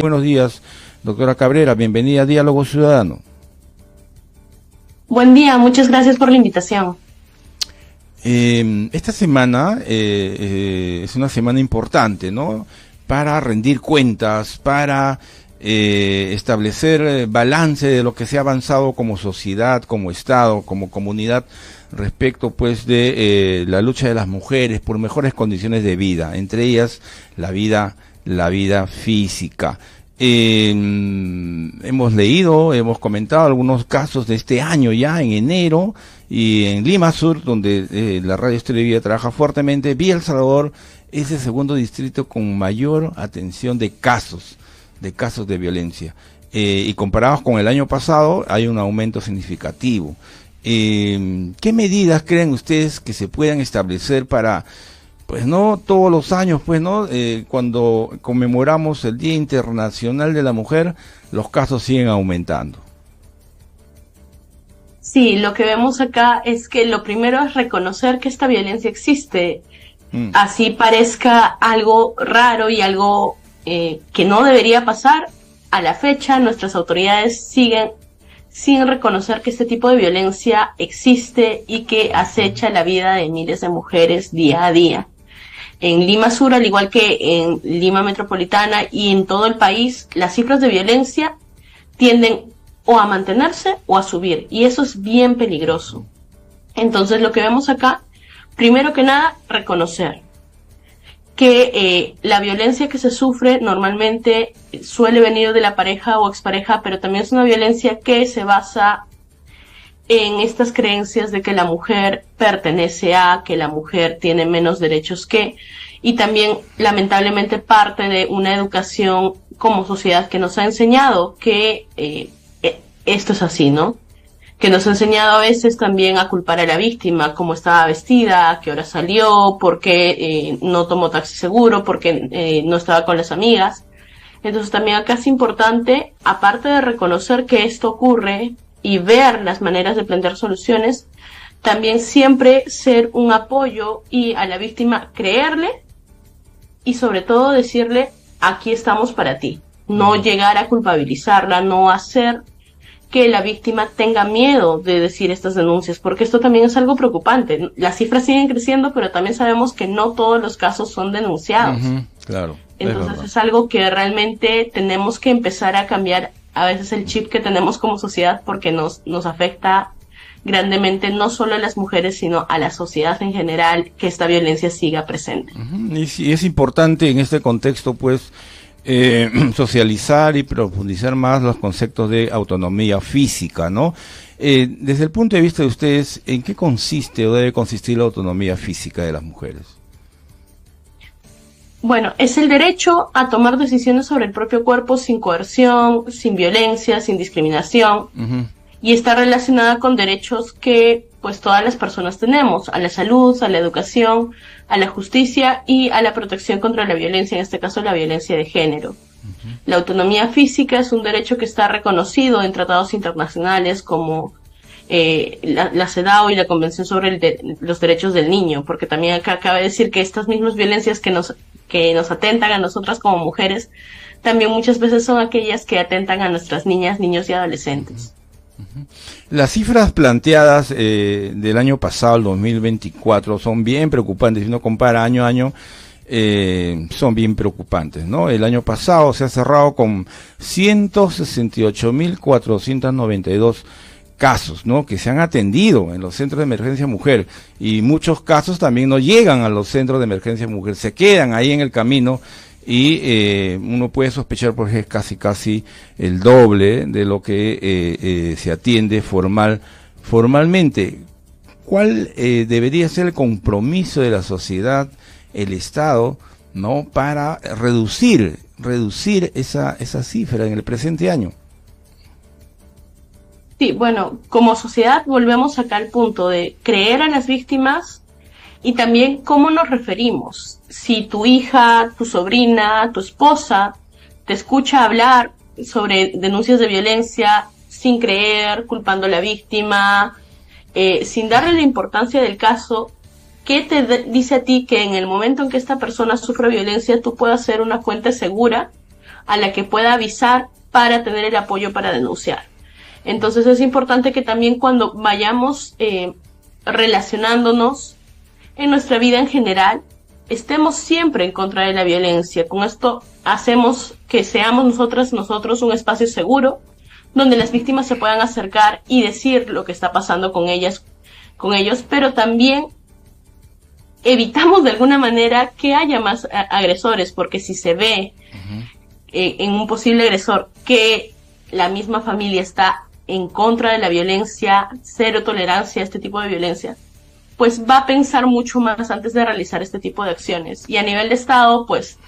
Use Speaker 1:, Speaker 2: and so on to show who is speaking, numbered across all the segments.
Speaker 1: Buenos días, doctora Cabrera, bienvenida a Diálogo Ciudadano.
Speaker 2: Buen día, muchas gracias por la invitación.
Speaker 1: Esta semana es una semana importante, ¿no? Para rendir cuentas, para establecer balance de lo que se ha avanzado como sociedad, como Estado, como comunidad, respecto pues de la lucha de las mujeres por mejores condiciones de vida, entre ellas la vida física. Hemos leído, hemos comentado algunos casos de este año ya en enero, y en Lima Sur, donde la Radio Estéreo de Vida trabaja fuertemente, Villa El Salvador es el segundo distrito con mayor atención de casos de violencia, y comparados con el año pasado hay un aumento significativo. ¿Qué medidas creen ustedes que se puedan establecer para, pues no todos los años, pues no, cuando conmemoramos el Día Internacional de la Mujer, los casos siguen aumentando?
Speaker 2: Sí, lo que vemos acá es que lo primero es reconocer que esta violencia existe. Así parezca algo raro y algo que no debería pasar, a la fecha nuestras autoridades siguen sin reconocer que este tipo de violencia existe y que acecha la vida de miles de mujeres día a día. En Lima Sur, al igual que en Lima Metropolitana y en todo el país, las cifras de violencia tienden o a mantenerse o a subir, y eso es bien peligroso. Entonces, lo que vemos acá, primero que nada, reconocer que la violencia que se sufre normalmente suele venir de la pareja o expareja, pero también es una violencia que se basa en estas creencias de que la mujer pertenece a, que la mujer tiene menos derechos que, y también lamentablemente parte de una educación como sociedad que nos ha enseñado que esto es así, ¿no? Que nos ha enseñado a veces también a culpar a la víctima, cómo estaba vestida, a qué hora salió, por qué no tomó taxi seguro, por qué no estaba con las amigas. Entonces también acá es importante, aparte de reconocer que esto ocurre y ver las maneras de plantear soluciones, también siempre ser un apoyo y a la víctima creerle y sobre todo decirle, aquí estamos para ti. No llegar a culpabilizarla, no hacer que la víctima tenga miedo de decir estas denuncias, porque esto también es algo preocupante. Las cifras siguen creciendo, pero también sabemos que no todos los casos son denunciados.
Speaker 1: Claro.
Speaker 2: Entonces es algo que realmente tenemos que empezar a cambiar a veces el chip que tenemos como sociedad, porque nos afecta grandemente no solo a las mujeres, sino a la sociedad en general, que esta violencia siga presente.
Speaker 1: Y es importante en este contexto, pues, socializar y profundizar más los conceptos de autonomía física, ¿no? Desde el punto de vista de ustedes, ¿en qué consiste o debe consistir la autonomía física de las mujeres?
Speaker 2: Bueno, es el derecho a tomar decisiones sobre el propio cuerpo sin coerción, sin violencia, sin discriminación, y está relacionada con derechos que pues todas las personas tenemos, a la salud, a la educación, a la justicia y a la protección contra la violencia, en este caso la violencia de género. La autonomía física es un derecho que está reconocido en tratados internacionales como la CEDAW y la Convención sobre los Derechos del Niño, porque también acá cabe decir que estas mismas violencias que nos atentan a nosotras como mujeres, también muchas veces son aquellas que atentan a nuestras niñas, niños y adolescentes.
Speaker 1: Las cifras planteadas del año pasado, el 2024, son bien preocupantes. Si uno compara año a año, son bien preocupantes, ¿no? El año pasado se ha cerrado con 168.492 casos, ¿no?, que se han atendido en los centros de emergencia mujer, y muchos casos también no llegan a los centros de emergencia mujer, se quedan ahí en el camino, y uno puede sospechar porque es casi el doble de lo que se atiende formalmente. ¿Cuál debería ser el compromiso de la sociedad, el Estado, ¿no?, para reducir esa cifra en el presente año?
Speaker 2: Sí, bueno, como sociedad volvemos acá al punto de creer a las víctimas y también cómo nos referimos. Si tu hija, tu sobrina, tu esposa te escucha hablar sobre denuncias de violencia sin creer, culpando a la víctima, sin darle la importancia del caso, ¿qué te dice a ti que en el momento en que esta persona sufre violencia tú puedas ser una fuente segura a la que pueda avisar para tener el apoyo para denunciar. Entonces es importante que también cuando vayamos relacionándonos en nuestra vida en general, estemos siempre en contra de la violencia. Con esto hacemos que seamos nosotros un espacio seguro, donde las víctimas se puedan acercar y decir lo que está pasando con ellos, pero también evitamos de alguna manera que haya más agresores, porque si se ve en un posible agresor que la misma familia está en contra de la violencia, cero tolerancia a este tipo de violencia, pues va a pensar mucho más antes de realizar este tipo de acciones. Y a nivel de Estado, pues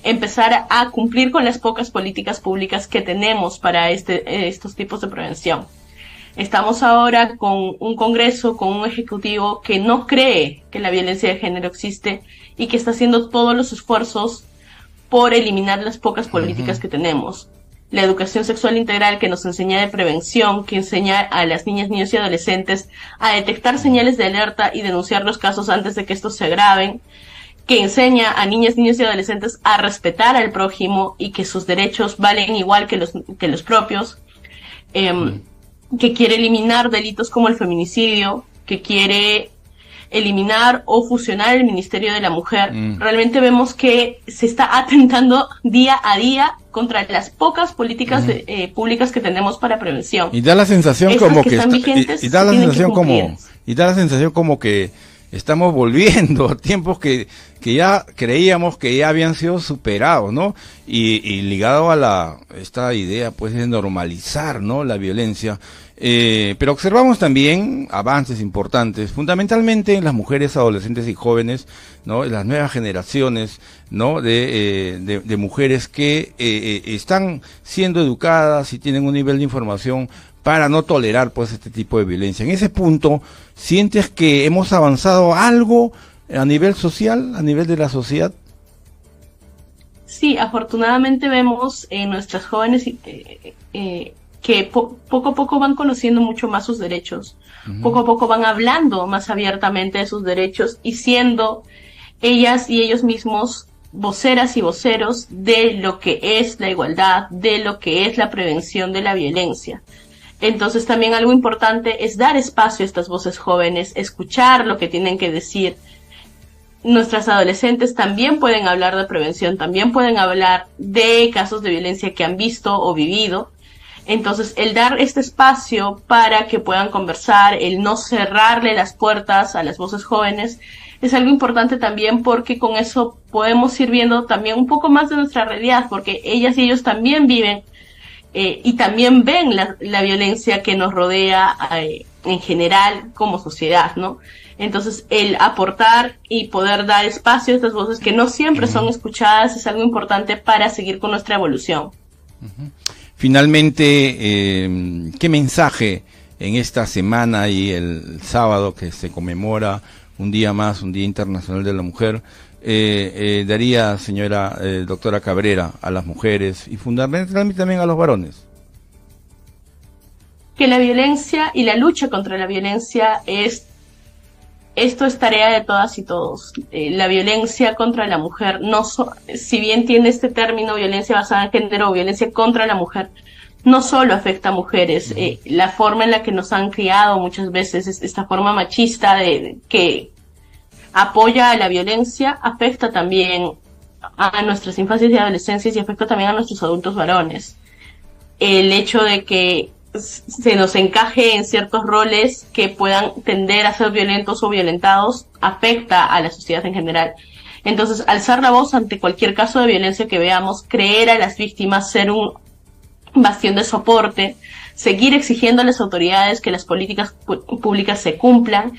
Speaker 2: empezar a cumplir con las pocas políticas públicas que tenemos para estos tipos de prevención. Estamos ahora con un Congreso, con un Ejecutivo que no cree que la violencia de género existe y que está haciendo todos los esfuerzos por eliminar las pocas políticas que tenemos. La educación sexual integral que nos enseña de prevención, que enseña a las niñas, niños y adolescentes a detectar señales de alerta y denunciar los casos antes de que estos se agraven, que enseña a niñas, niños y adolescentes a respetar al prójimo y que sus derechos valen igual que los propios, que quiere eliminar delitos como el feminicidio, que quiere eliminar o fusionar el Ministerio de la Mujer. Realmente vemos que se está atentando día a día contra las pocas políticas públicas que tenemos para prevención.
Speaker 1: Y da la sensación como que da la sensación como que estamos volviendo a tiempos que ya creíamos que ya habían sido superados, ¿no? Y ligado a esta idea, pues, de normalizar, ¿no?, la violencia. Pero observamos también avances importantes, fundamentalmente en las mujeres, adolescentes y jóvenes, ¿no?, las nuevas generaciones, ¿no?, de mujeres que están siendo educadas y tienen un nivel de información para no tolerar, pues, este tipo de violencia. En ese punto, ¿sientes que hemos avanzado algo a nivel social, a nivel de la sociedad?
Speaker 2: Sí, afortunadamente vemos en nuestras jóvenes que poco a poco van conociendo mucho más sus derechos, poco a poco van hablando más abiertamente de sus derechos y siendo ellas y ellos mismos voceras y voceros de lo que es la igualdad, de lo que es la prevención de la violencia. Entonces también algo importante es dar espacio a estas voces jóvenes, escuchar lo que tienen que decir. Nuestras adolescentes también pueden hablar de prevención, también pueden hablar de casos de violencia que han visto o vivido. Entonces, el dar este espacio para que puedan conversar, el no cerrarle las puertas a las voces jóvenes, es algo importante también porque con eso podemos ir viendo también un poco más de nuestra realidad, porque ellas y ellos también viven y también ven la violencia que nos rodea en general como sociedad, ¿no? Entonces, el aportar y poder dar espacio a estas voces que no siempre son escuchadas es algo importante para seguir con nuestra evolución.
Speaker 1: Finalmente, ¿qué mensaje en esta semana y el sábado que se conmemora un día más, un Día Internacional de la Mujer, daría, señora doctora Cabrera, a las mujeres y fundamentalmente también a los varones?
Speaker 2: Que la violencia y la lucha contra la violencia esto es tarea de todas y todos. La violencia contra la mujer, si bien tiene este término violencia basada en género o violencia contra la mujer, no solo afecta a mujeres. La forma en la que nos han criado muchas veces, esta forma machista que apoya a la violencia, afecta también a nuestras infancias y adolescencias y afecta también a nuestros adultos varones. El hecho de que se nos encaje en ciertos roles que puedan tender a ser violentos o violentados afecta a la sociedad en general. Entonces, alzar la voz ante cualquier caso de violencia que veamos, creer a las víctimas, ser un bastión de soporte, seguir exigiendo a las autoridades que las políticas públicas se cumplan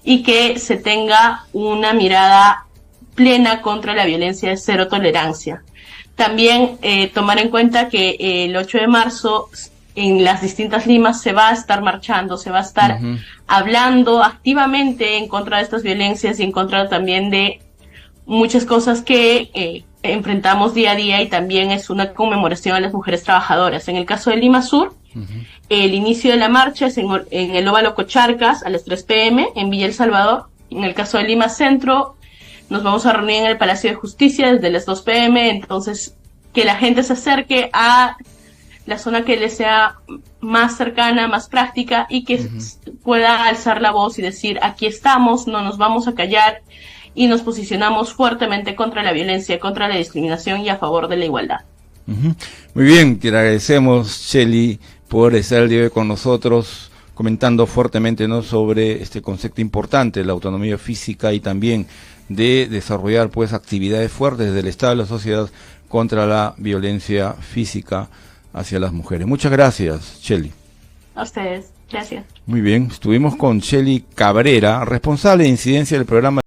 Speaker 2: y que se tenga una mirada plena contra la violencia de cero tolerancia. También tomar en cuenta que el 8 de marzo en las distintas Limas se va a estar marchando, se va a estar hablando activamente en contra de estas violencias y en contra también de muchas cosas que enfrentamos día a día, y también es una conmemoración a las mujeres trabajadoras. En el caso de Lima Sur, el inicio de la marcha es en el Óvalo Cocharcas a las 3 p.m. en Villa El Salvador. En el caso de Lima Centro, nos vamos a reunir en el Palacio de Justicia desde las 2 p.m. Entonces, que la gente se acerque a la zona que le sea más cercana, más práctica, y que pueda alzar la voz y decir, aquí estamos, no nos vamos a callar, y nos posicionamos fuertemente contra la violencia, contra la discriminación y a favor de la igualdad.
Speaker 1: Muy bien, te agradecemos, Shelly, por estar el día de hoy con nosotros, comentando fuertemente, ¿no?, sobre este concepto importante, la autonomía física, y también de desarrollar pues actividades fuertes del Estado y la sociedad contra la violencia física hacia las mujeres. Muchas gracias, Shelly.
Speaker 2: A ustedes, gracias.
Speaker 1: Muy bien, estuvimos con Shelly Cabrera, responsable de incidencia del programa